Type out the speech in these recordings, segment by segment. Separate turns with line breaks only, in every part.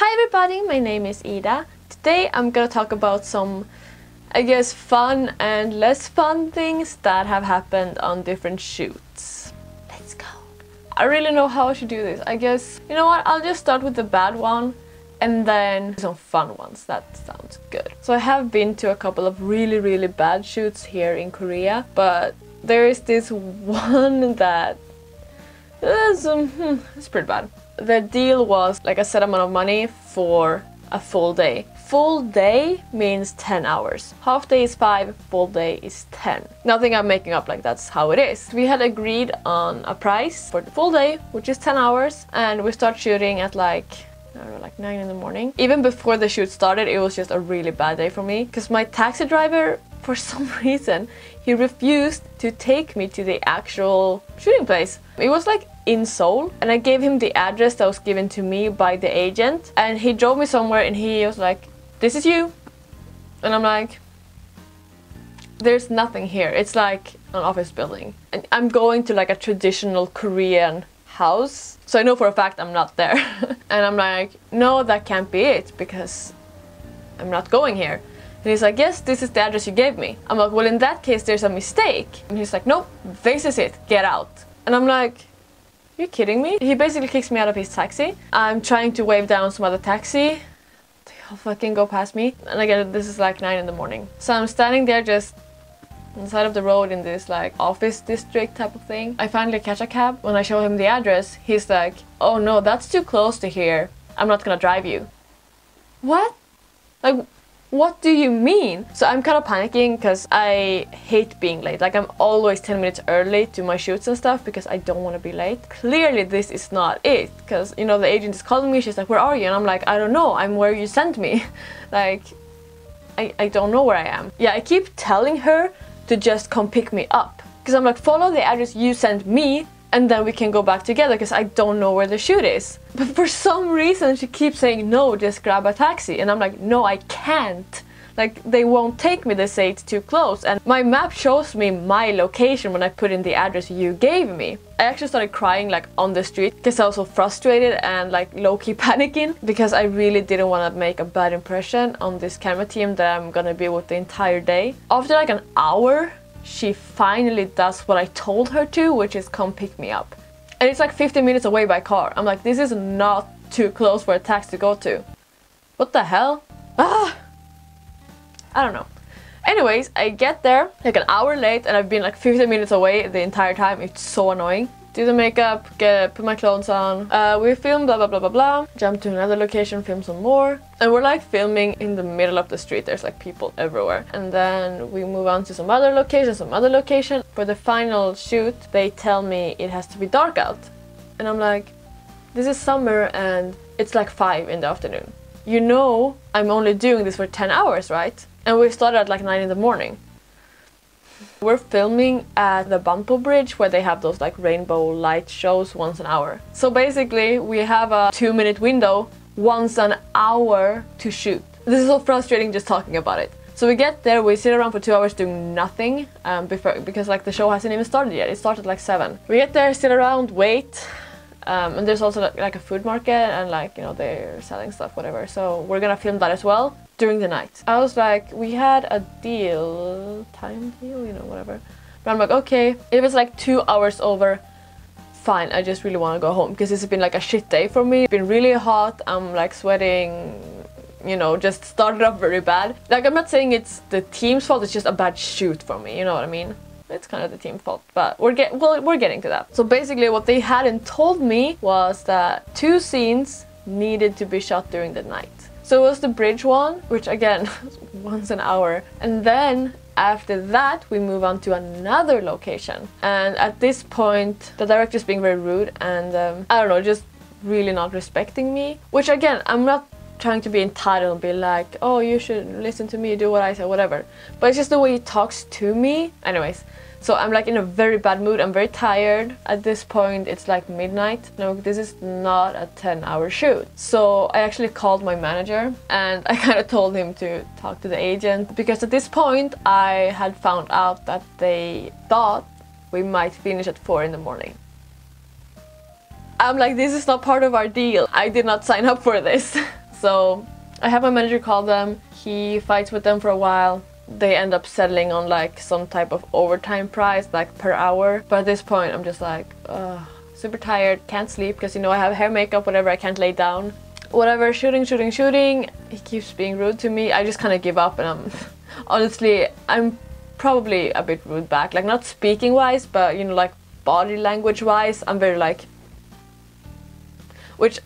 Hi everybody, my name is Ida. Today I'm gonna talk about some, I guess, fun and less fun things that have happened on different shoots. Let's go. I really know how I should do this. I guess, you know what, I'll just start with the bad one and then some fun ones. That sounds good. So I have been to a couple of really bad shoots here in Korea, but there is this one that is, it's pretty bad. The deal was like a set amount of money for a full day. Full day means 10 hours. Half day is 5, full day is 10. Nothing I'm making up, like that's how it is. We had agreed on a price for the full day, which is 10 hours, and we start shooting at like, I don't know, like 9 in the morning. Even before the shoot started, it was just a really bad day for me because my taxi driver, for some reason, he refused to take me to the actual shooting place. It was like in Seoul, and I gave him the address that was given to me by the agent, and he drove me somewhere and he was like, "This is you," and I'm like, there's nothing here. It's like an office building, and I'm going to like a traditional Korean house, so I know for a fact I'm not there. And I'm like, no, that can't be it because I'm not going here. And he's like, yes, this is the address you gave me. I'm like, well, in that case there's a mistake. And he's like, nope, this is it, get out. And I'm like, you kidding me? He basically kicks me out of his taxi. I'm trying to wave down some other taxi. They'll fucking go past me. And again, this is like 9 in the morning. So I'm standing there just on the side of the road in this like office district type of thing. I finally catch a cab. When I show him the address, he's like, oh no, that's too close to here. I'm not gonna drive you. What? Like, what do you mean? So I'm kind of panicking because I hate being late. Like, I'm always 10 minutes early to my shoots and stuff because I don't want to be late. Clearly this is not it, because, you know, the agent is calling me. She's like, where are you? And I'm like, I don't know, I'm where you sent me. Like, I don't know where I am. Yeah, I keep telling her to just come pick me up because I'm like, follow the address you sent me and then we can go back together because I don't know where the shoot is. But for some reason she keeps saying, no, just grab a taxi. And I'm like, no, I can't. Like, they won't take me, they say it's too close. And my map shows me my location when I put in the address you gave me. I actually started crying like on the street because I was so frustrated and like low-key panicking because I really didn't want to make a bad impression on this camera team that I'm gonna be with the entire day. After like an hour, she finally does what I told her to, which is come pick me up. And it's like 15 minutes away by car. I'm like, this is not too close for a taxi to go to. What the hell? Ah! I don't know. Anyways, I get there like an hour late and I've been like 15 minutes away the entire time. It's so annoying. Do the makeup, put my clothes on. We film blah blah blah. Jump to another location, film some more. And we're like filming in the middle of the street. There's like people everywhere. And then we move on to some other location. For the final shoot, they tell me it has to be dark out. And I'm like, this is summer and it's like 5 in the afternoon. You know I'm only doing this for 10 hours, right? And we started at like 9 in the morning. We're filming at the Bumpo Bridge where they have those like rainbow light shows once an hour. So basically we have a 2-minute window once an hour to shoot. This is so frustrating just talking about it. So we get there, we sit around for 2 hours doing nothing because like the show hasn't even started yet. It started like 7. We get there, sit around, wait. And there's also like a food market and like, you know, they're selling stuff, whatever. So we're gonna film that as well during the night. I was like, we had a time deal, you know, whatever. But I'm like, okay, if it's like 2 hours over, fine, I just really want to go home because it's been like a shit day for me. It's been really hot, I'm like sweating, you know, just started off very bad. Like, I'm not saying it's the team's fault, it's just a bad shoot for me, you know what I mean? It's kind of the team's fault, but we're getting to that. So basically what they hadn't told me was that 2 scenes needed to be shot during the night. So it was the bridge one, which again, once an hour. And then after that, we move on to another location. And at this point, the director's being very rude and I don't know, just really not respecting me. Which again, I'm not trying to be entitled and be like, oh, you should listen to me, do what I say, whatever. But it's just the way he talks to me. Anyways, so I'm like in a very bad mood, I'm very tired. At this point, it's like midnight. No, this is not a 10-hour shoot. So I actually called my manager and I kind of told him to talk to the agent because at this point, I had found out that they thought we might finish at 4 in the morning. I'm like, this is not part of our deal. I did not sign up for this. So I have my manager call them, he fights with them for a while. They end up settling on like some type of overtime price, like per hour. But at this point I'm just like, super tired, can't sleep because, you know, I have hair, makeup, whatever, I can't lay down. Whatever, shooting. He keeps being rude to me. I just kind of give up, and I'm honestly, I'm probably a bit rude back. Like, not speaking wise, but, you know, like body language wise, I'm very like, which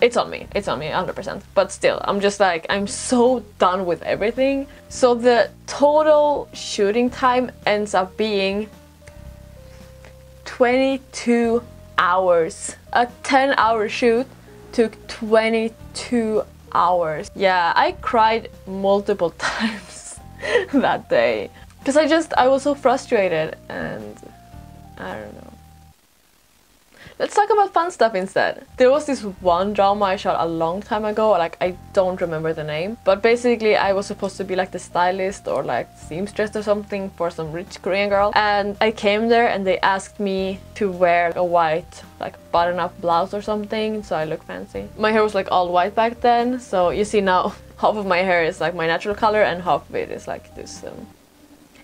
it's on me 100%. But still, I'm just like, I'm so done with everything. So the total shooting time ends up being 22 hours. A 10-hour shoot took 22 hours. Yeah, I cried multiple times that day because I was so frustrated, and I don't know. Let's talk about fun stuff instead. There was this one drama I shot a long time ago, like I don't remember the name, but basically I was supposed to be like the stylist or like seamstress or something for some rich Korean girl, and I came there and they asked me to wear a white like button-up blouse or something so I look fancy. My hair was like all white back then, so you see now half of my hair is like my natural color and half of it is like this.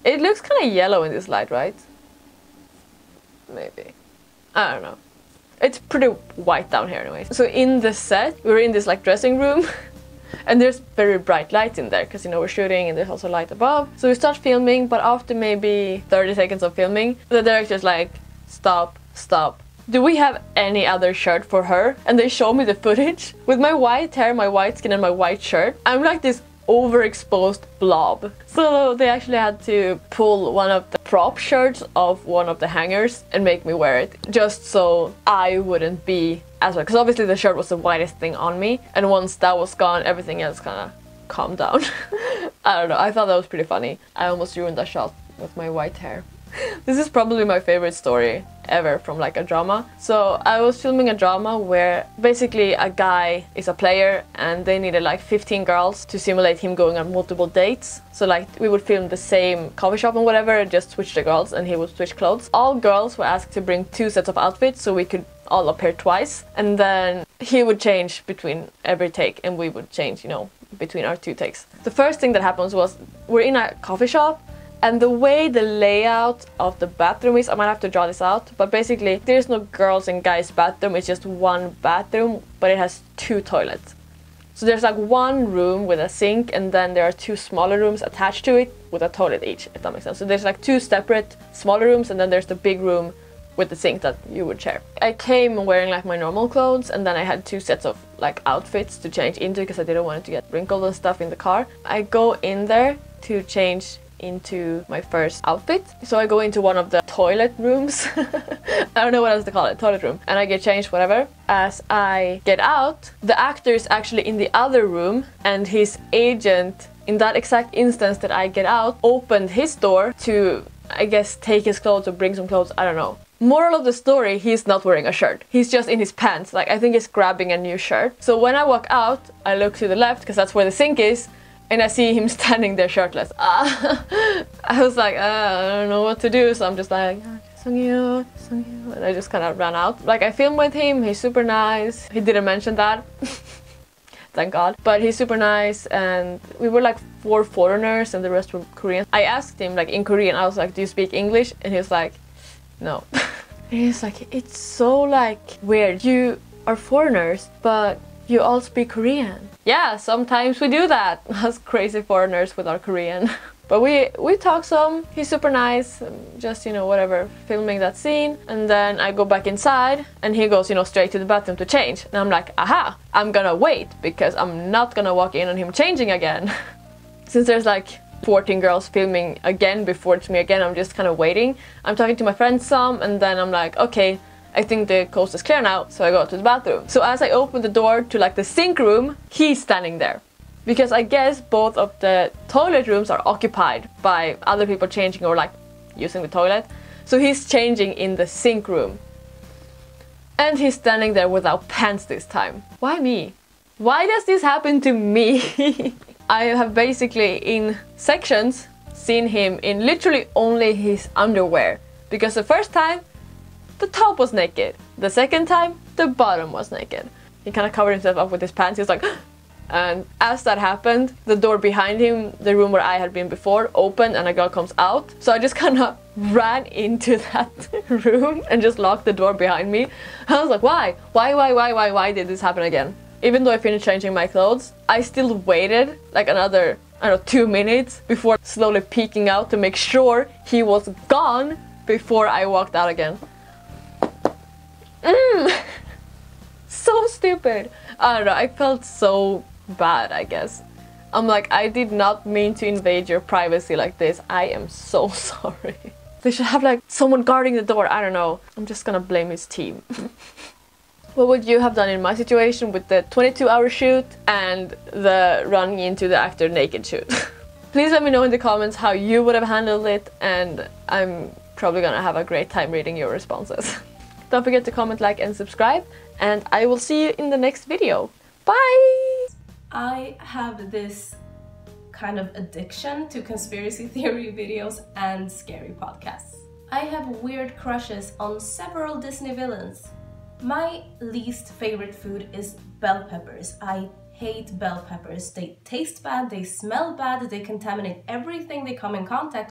It looks kind of yellow in this light, right? Maybe. I don't know. It's pretty white down here anyways. So in the set, we're in this like dressing room and there's very bright lights in there because, you know, we're shooting and there's also light above. So we start filming, but after maybe 30 seconds of filming, the director's like, stop. Do we have any other shirt for her? And they show me the footage. With my white hair, my white skin and my white shirt, I'm like this overexposed blob. So they actually had to pull one of the prop shirts off one of the hangers and make me wear it just so I wouldn't be as well, because obviously the shirt was the whitest thing on me, and once that was gone everything else kind of calmed down. I don't know, I thought that was pretty funny. I almost ruined that shot with my white hair. This is probably my favorite story ever from like a drama. So I was filming a drama where basically a guy is a player and they needed like 15 girls to simulate him going on multiple dates. So like we would film the same coffee shop and whatever, just switch the girls and he would switch clothes. All girls were asked to bring 2 sets of outfits so we could all appear twice, and then he would change between every take and we would change, you know, between our 2 takes. The first thing that happens was we're in a coffee shop. And the way the layout of the bathroom is, I might have to draw this out, but basically there's no girls and guys bathroom, it's just one bathroom, but it has 2 toilets. So there's like one room with a sink and then there are 2 smaller rooms attached to it with a toilet each, if that makes sense. So there's like 2 separate smaller rooms and then there's the big room with the sink that you would share. I came wearing like my normal clothes and then I had 2 sets of like outfits to change into because I didn't want it to get wrinkled and stuff in the car. I go in there to change into my first outfit. So I go into one of the toilet rooms. I don't know what else to call it, toilet room. And I get changed, whatever. As I get out, the actor is actually in the other room and his agent, in that exact instance that I get out, opened his door to, I guess, take his clothes or bring some clothes, I don't know. Moral of the story, he's not wearing a shirt. He's just in his pants, like I think he's grabbing a new shirt. So when I walk out, I look to the left because that's where the sink is, and I see him standing there shirtless. I was like, I don't know what to do, so I'm just like, Sungyu, and I just kind of ran out. Like I filmed with him, he's super nice. He didn't mention that, thank God. But he's super nice, and we were like 4 foreigners and the rest were Korean. I asked him like in Korean, I was like, do you speak English? And he was like, no. And he's like, it's so like weird. You are foreigners, but you all speak Korean. Yeah, sometimes we do that, us crazy foreigners with our Korean. But we talk some, he's super nice, just, you know, whatever, filming that scene. And then I go back inside and he goes, you know, straight to the bathroom to change. And I'm like, aha, I'm gonna wait because I'm not gonna walk in on him changing again. Since there's like 14 girls filming again before it's me again, I'm just kind of waiting. I'm talking to my friends some and then I'm like, okay, I think the coast is clear now, so I go to the bathroom. So as I open the door to like the sink room, he's standing there. Because I guess both of the toilet rooms are occupied by other people changing or like using the toilet. So he's changing in the sink room. And he's standing there without pants this time. Why me? Why does this happen to me? I have basically in sections seen him in literally only his underwear. Because the first time, the top was naked. The second time, the bottom was naked. He kind of covered himself up with his pants. He was like, And as that happened, the door behind him, the room where I had been before, opened and a girl comes out. So I just kind of ran into that room and just locked the door behind me. I was like, why? Why did this happen again? Even though I finished changing my clothes, I still waited like another, I don't know, 2 minutes before slowly peeking out to make sure he was gone before I walked out again. So stupid. I don't know, I felt so bad, I guess. I'm like, I did not mean to invade your privacy like this. I am so sorry. They should have like someone guarding the door. I don't know. I'm just gonna blame his team. What would you have done in my situation with the 22-hour shoot and the running into the actor naked shoot? Please let me know in the comments how you would have handled it, and I'm probably gonna have a great time reading your responses. Don't forget to comment, like and subscribe, and I will see you in the next video. Bye!
I have this kind of addiction to conspiracy theory videos and scary podcasts. I have weird crushes on several Disney villains. My least favorite food is bell peppers. I hate bell peppers. They taste bad, they smell bad, they contaminate everything they come in contact